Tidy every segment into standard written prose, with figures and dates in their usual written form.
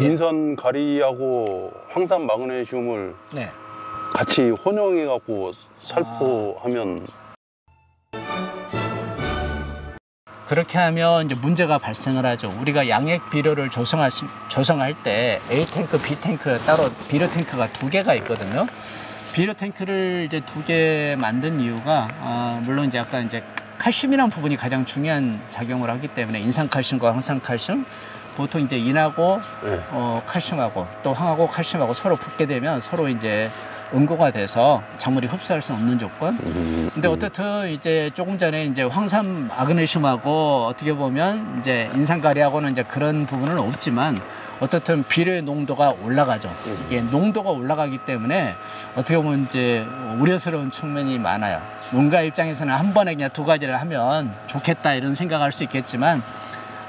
인선 가리하고 황산 마그네슘을 네. 같이 혼용해 갖고 살포하면 그렇게 하면 이제 문제가 발생을 하죠. 우리가 양액 비료를 조성할 때 A 탱크, B 탱크 따로 비료 탱크가 2개가 있거든요. 비료 탱크를 이제 2개 만든 이유가 물론 이제 아까 이제 칼슘이라는 부분이 가장 중요한 작용을 하기 때문에 인산칼슘과 황산칼슘 보통 이제 인하고 네. 칼슘하고 또 황하고 칼슘하고 서로 붙게 되면 서로 이제 응고가 돼서 작물이 흡수할 수 없는 조건. 근데 어쨌든 이제 조금 전에 이제 황산 마그네슘하고 어떻게 보면 이제 인산가리하고는 이제 그런 부분은 없지만 어떻든 비료의 농도가 올라가죠. 이게 농도가 올라가기 때문에 어떻게 보면 이제 우려스러운 측면이 많아요. 농가 입장에서는 한 번에 그냥 2가지를 하면 좋겠다 이런 생각할 수 있겠지만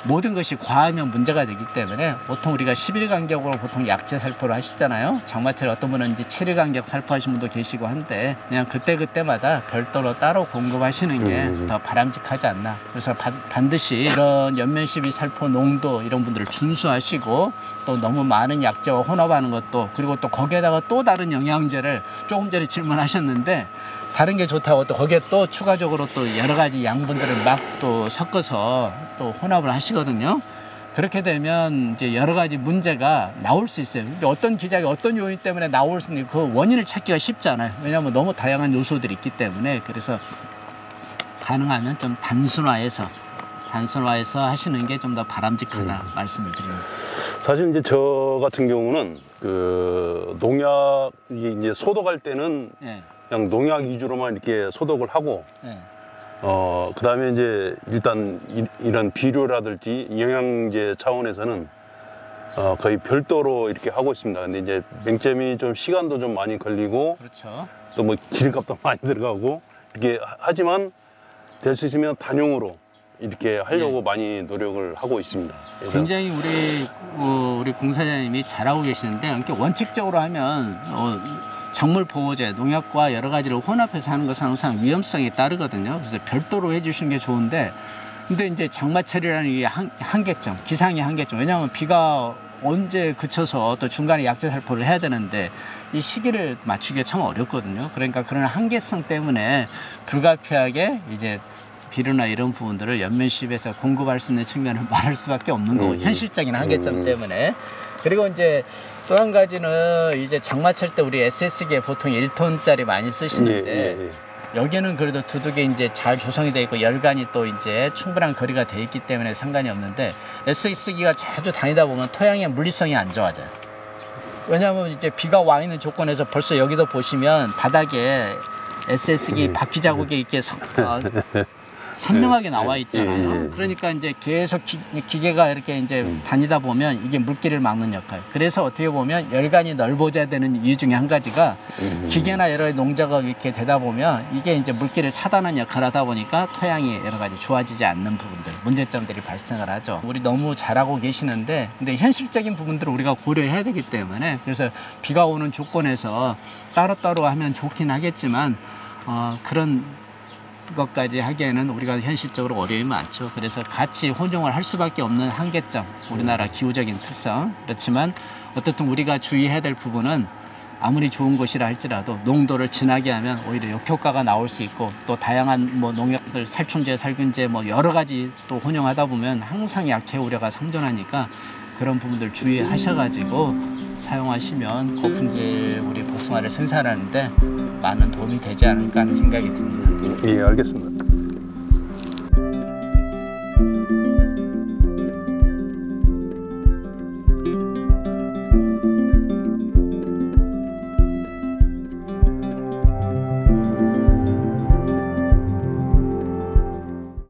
모든 것이 과하면 문제가 되기 때문에 보통 우리가 10일 간격으로 보통 약제 살포를 하시잖아요. 장마철에 어떤 분은 이제 7일 간격 살포하신 분도 계시고 한데 그냥 그때그때마다 별도로 따로 공급하시는 게 더 바람직하지 않나. 그래서 반드시 이런 연면12 살포 농도 이런 분들을 준수하시고 또 너무 많은 약제와 혼합하는 것도 그리고 또 거기에다가 또 다른 영양제를 조금 전에 질문하셨는데 다른 게 좋다고 또 거기에 또 추가적으로 또 여러 가지 양분들을 막 또 섞어서 또 혼합을 하시거든요. 그렇게 되면 이제 여러 가지 문제가 나올 수 있어요. 어떤 기작이 어떤 요인 때문에 나올 수 있는 그 원인을 찾기가 쉽지 않아요. 왜냐하면 너무 다양한 요소들이 있기 때문에. 그래서 가능하면 좀 단순화해서 하시는 게 좀 더 바람직하다 말씀을 드립니다. 사실 이제 저 같은 경우는 그 농약이 이제 소독할 때는 네. 그냥 농약 위주로만 이렇게 소독을 하고 네. 그 다음에 이제 일단 이런 비료라든지 영양제 차원에서는 거의 별도로 이렇게 하고 있습니다. 근데 이제 맹점이 좀 시간도 좀 많이 걸리고 그렇죠. 또 뭐 기름값도 많이 들어가고 이렇게 하지만 될 수 있으면 단용으로 이렇게 하려고 많이 노력을 하고 있습니다. 굉장히 우리 공사장님이 잘하고 계시는데 이렇게 원칙적으로 하면 작물 보호제, 농약과 여러 가지를 혼합해서 하는 것은 항상 위험성이 따르거든요. 그래서 별도로 해주시는 게 좋은데, 근데 이제 장마철이라는 게 한계점, 기상의 한계점. 왜냐하면 비가 언제 그쳐서 또 중간에 약제 살포를 해야 되는데 이 시기를 맞추기가 참 어렵거든요. 그러니까 그런 한계성 때문에 불가피하게 이제 비료나 이런 부분들을 연면십에서 공급할 수 있는 측면을 말할 수밖에 없는 거고 현실적인 한계점 때문에. 그리고 이제 또 한 가지는 이제 장마철 때 우리 SS기에 보통 1톤짜리 많이 쓰시는데 여기는 그래도 두둑이 이제 잘 조성이 돼 있고 열간이 또 이제 충분한 거리가 돼 있기 때문에 상관이 없는데 SS기가 자주 다니다 보면 토양의 물리성이 안 좋아져요. 왜냐하면 이제 비가 와 있는 조건에서 벌써 여기도 보시면 바닥에 SS기 바퀴 자국이 이렇게 선명하게 나와 있잖아요. 그러니까 이제 계속 기계가 이렇게 이제 다니다 보면 이게 물기를 막는 역할. 그래서 어떻게 보면 열간이 넓어져야 되는 이유 중에 한 가지가 기계나 여러 농작업이 이렇게 되다 보면 이게 이제 물기를 차단하는 역할을 하다 보니까 토양이 여러 가지 좋아지지 않는 부분들, 문제점들이 발생을 하죠. 우리 너무 잘하고 계시는데 근데 현실적인 부분들을 우리가 고려해야 되기 때문에 그래서 비가 오는 조건에서 따로따로 하면 좋긴 하겠지만 그런 것까지 하기에는 우리가 현실적으로 어려움이 많죠. 그래서 같이 혼용을 할 수밖에 없는 한계점, 우리나라 기후적인 특성. 그렇지만 어떻든 우리가 주의해야 될 부분은 아무리 좋은 것이라 할지라도 농도를 진하게 하면 오히려 역효과가 나올 수 있고 또 다양한 뭐 농약들, 살충제, 살균제 뭐 여러 가지 또 혼용하다 보면 항상 약해 우려가 상존하니까 그런 부분들 주의하셔가지고 사용하시면 고품질 우리 복숭아를 생산하는데 많은 도움이 되지 않을까 하는 생각이 듭니다. 예, 알겠습니다.